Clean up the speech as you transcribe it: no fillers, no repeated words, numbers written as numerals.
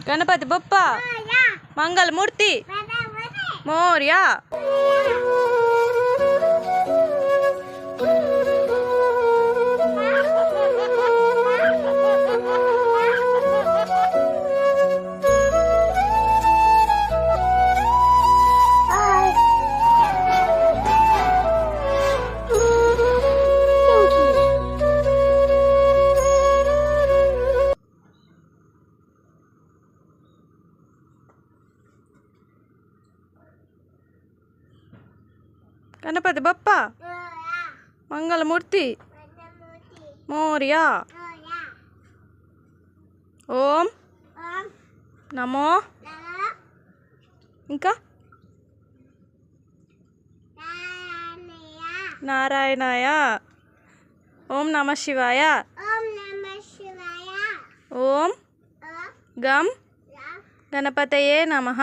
गणपति बप्पा मंगल मूर्ति मोरया। गणपति बप्पा मंगल मूर्ति मोरया। ओम नमो Inca नारायणाय। ओम नमः शिवाय। ओम गम गणपतये नमः।